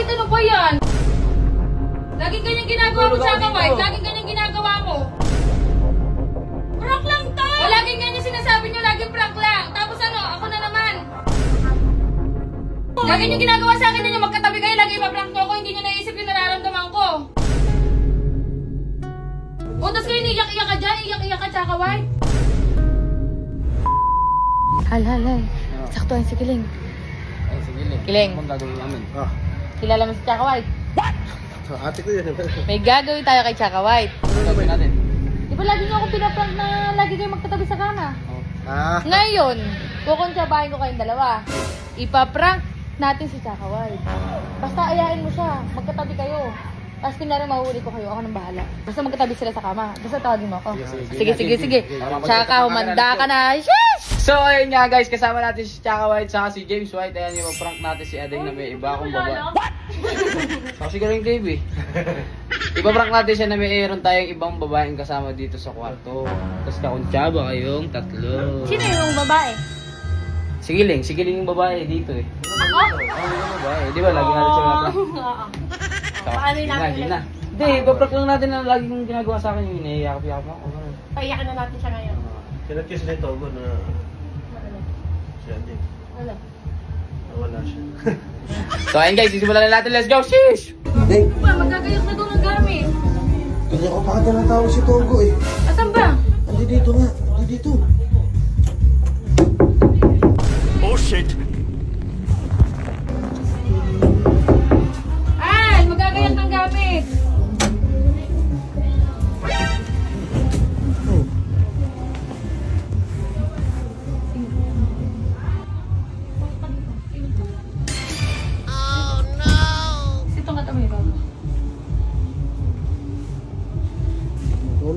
Wait, ano ba yan? Laging ganyang ginagawa mo, Chaka White. Laging ganyang ginagawa mo. Prank lang to! O, laging ganyan sinasabi nyo, laging prank lang. Tapos ano, ako na naman. Lagi nyo ginagawa sa akin na magkatabi kayo, lagi ipaprank nyo ako, hindi nyo naisip yung nararamdaman ko. O, tas kayo iyak-iyak ka dyan, iyak-iyak ka, Chaka White. Hal. Saktuhan si Kiling. Ay, sige lang. Kiling. Anong gagawin namin? Kilala mo si Chaka White? Ate ko yun. May gagawin tayo kay Chaka White. Anong gagawin natin? Di ba lagi nyo ako pinaprank na lagi kayo magkatabi sa kama? Ngayon, kukuntsabahin ko kayong dalawa. Ipaprank natin si Chaka White. Basta ayain mo siya, magkatabi kayo. Tapos kunwari mahuli ko kayo, ako nang bahala. Basta magkatabi sila sa kama. Basta tawagin mo ako. Sige. Tsaka humanda ka na. Sheesh! So ayun nga guys, kasama natin si Chaka White saka si James White. Ayan yung prank natin si Adeng na may iba akong baba. Saka siguro yung Dave eh. Ipaprank natin siya na mayroon tayong ibang babaeng kasama dito sa kwarto. Tapos kakuntsaba kayong tatlo. Sino yung babae? Sigiling yung babae dito eh. Ako? Oo, yung babae. Di ba lagi natin siya prank? Paano natin na. Hindi, ipaprank lang natin na lagi kong ginagawa sa akin yung inaiyak-iyak mo. Paiyakan na natin siya ngayon. Kinat-kiss na ito ako na siya din. Wala. Wala siya. So ayun guys, sisimulan na natin. Let's go! Sheesh! Deng! Magkagayak na doon ng gamit. Kanya ko bakit na tawag si Togo eh. Asan ba? Andi dito nga. Andi dito. Oh shit! Al, magkagayak ng gamit.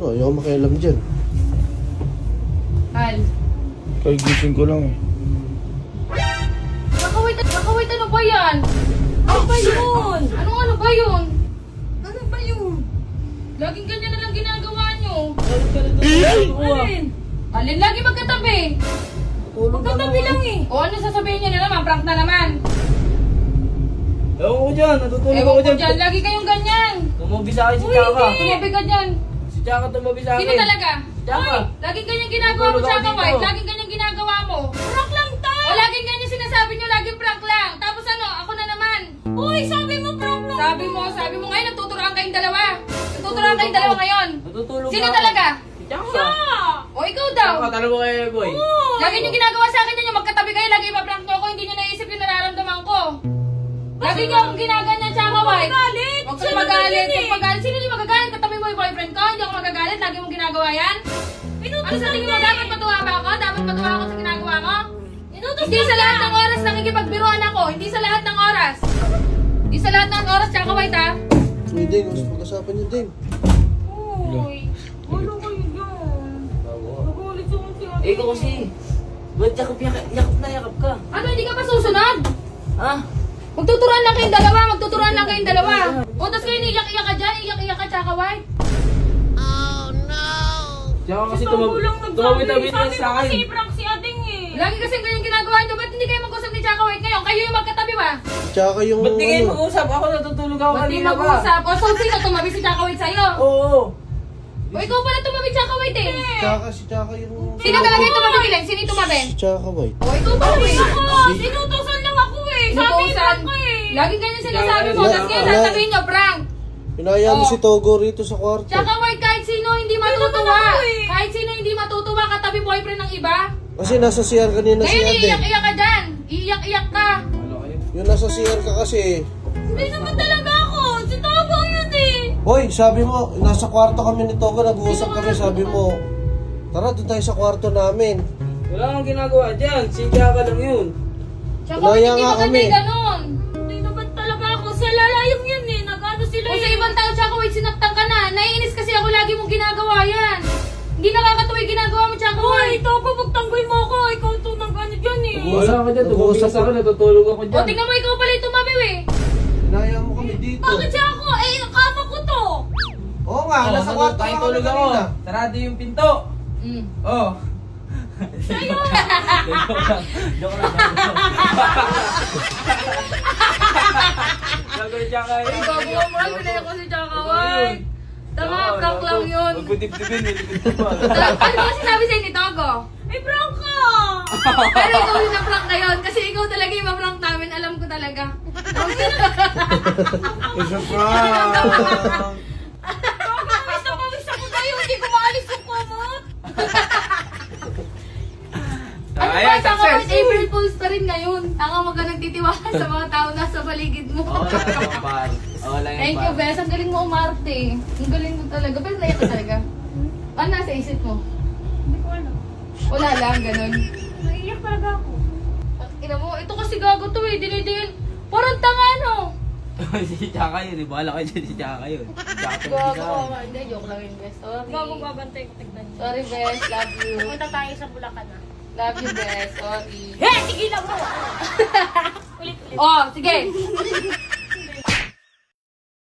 Ayaw makialam dyan. Al. Kagising ko lang eh. Nakawait, ano ba yan? Ano ba yun? Ano ba yun? Ano ba yun? Laging ganyan na lang ginagawa nyo. Alin, lagi magkatabi. Magkatabi lang eh. O ano sasabihin nyo na naman? Prank na naman. Ewan ko dyan, natutulog Ewan ako ko dyan. dyan, lagi kayong ganyan. Tumabi sa akin si Chaka. Tumabi ka dyan. Si Chaka tumabi sa akin. Sino talaga? Chaka. Laging ganyan ginagawa mo, Chaka White. Laging ganyan ginagawa mo. Prank lang to! O laging ganyan sinasabi nyo, laging prank lang. Tapos ano, ako na naman. Uy, sabi mo prank lang. Sabi mo ngayon, nagtuturoan kayong dalawa. Nagtuturoan kayong dalawa ngayon. Natutulog Sino ako. talaga? Si Chaka. O ikaw daw. Chaka, tanong mo kayo boy. Lagi nyo ginagawa sa akin yun, magkatabi kayo, lagi ipaprank nyo ako, hindi nyo naisip yung nararamdaman ko. Lagi nyo akong ginaganyan, Chaka White. Huwag kang magalit. Sino yung magagalit? Katabi mo yung boyfriend ko, hindi ako magagalit, lagi mong ginagawa yan. Ano sa tingin mo, dapat matuwa ba ako? Dapat matuwa ako sa ginagawa ko? Hindi sa lahat ng oras nakikipagbiruan ako, hindi sa lahat ng oras. Hindi sa lahat ng oras, Chaka White ha? Uy, Deng, mas pag-asapan niyo, Deng. Uy, wala kayo dyan. Nagulit yung siya. Eh, ikaw kasi. Ba't yakap ka? Ano, hindi ka pa susunod? Ha? Magtuturuan lang kayong dalawa. O, tas kayo iyak-iyak ka dyan, iyak-iyak ka, Chaka White. Chaka kasi tumabi-tabi na sa akin. prank si Ading eh. Lagi kasi ganyan ginagawa nyo, ba't hindi kayo mag-usap ni Chaka White ngayon? Kayo yung magkatabi ba? Tsaka yung Ba't di kayo mag-usap? Ako natutulog ako Ba't di kanina pa. mag-usap? O, so sino tumabi si Chaka White sa'yo? Oo. O, ikaw pala tumabi Chaka White eh. si Tsaka yung... Sino talaga yung tumabi, Kiling? Sino yung tumabi? Si Tsaka White. O, ikaw pala eh. Sinutusan lang ako eh. Sabi lang ko eh. Laging ganyan sinasabi mo, tas ngayon sasabihin nyo, prank. Pinaya mo si Togo rito sa kwarto. Chaka White, kahit sino hindi matutuwa. Kahit sino hindi matutuwa, katabi boyfriend ng iba. Kasi nasa CR kanina si Ngayon, Ate. iiyak-iyak ka dyan. Iiyak-iyak ka. Yung nasa CR ka kasi. Hindi naman talaga ako. Si Togo yun eh. Hoy, sabi mo, nasa kwarto kami ni Togo, nag-uusap kami, sabi mo, tara, doon tayo sa kwarto namin. Wala kang ginagawa dyan. Si Chaka lang yun. Tsaka Naya hindi nga maganda kami. ganon. Hindi naman talaga ako. Sa lalayong yun eh. Nag-ano sila eh. O sa ibang tao, Chaka White, sinaktan ka na. Naiinis kasi ako lagi mong ginagawa yan. Hindi nakakatuwa yung ginagawa mo, Chaka White. Uy, Togo, magtanggol mo ako. Ikaw tunang gano'n dyan eh. Wala ka dyan. Tumabi ka sa akin. Natutulog ako O, dyan. tingnan mo, ikaw pala yung tumabiw eh. Pinaya mo kami dito. Bakit siya ako? Eh, kama ko to. Oo nga, nasa kwarto Tayong ka tulog kami ako. kanina. Sarado yung pinto. Oh. Sa'yo. Joke lang. Chaka yun. Ay, gago ka mahal. Pinaya ko si Chaka White. Tama, prank lang yun. Magputip-tipin, nilipit pa. Ano ba sinabi sa'yo ni Togo? Ay, prank ka! Pero ikaw yung na-prank na yun. Kasi ikaw talaga yung ma-prank namin. Alam ko talaga. Isa prank! Pawis ako tayo. Hindi ko maalis yung kumot. Ano ba, Ayan, Chaka success! White, April Fools pa rin ngayon. Tanga mo ka nagtitiwala sa mga tao nasa paligid mo. Oo, par. Oo, lang Thank you, Bes. Ang galing mo umarte. Ang galing mo talaga. Pero naiyak ka talaga. Ano nasa isip mo? Hindi ko alam. Wala lang, ganun. Naiiyak talaga ako. Ina mo, ito kasi gago to eh. Dinidin. Parang tanga no. Si Chaka yun, eh. Bahala kayo dyan si Chaka yun. Chaka to Gago. Hindi, joke lang yun, Bes. Sorry. Bago babantay ko, tignan niyo. Sorry, Bes. Love you. Pumunta tayo sa Bulacan na. Love you, Bes. Sorry. Hey! Tigilan mo! Ulit-ulit. Oh, sige.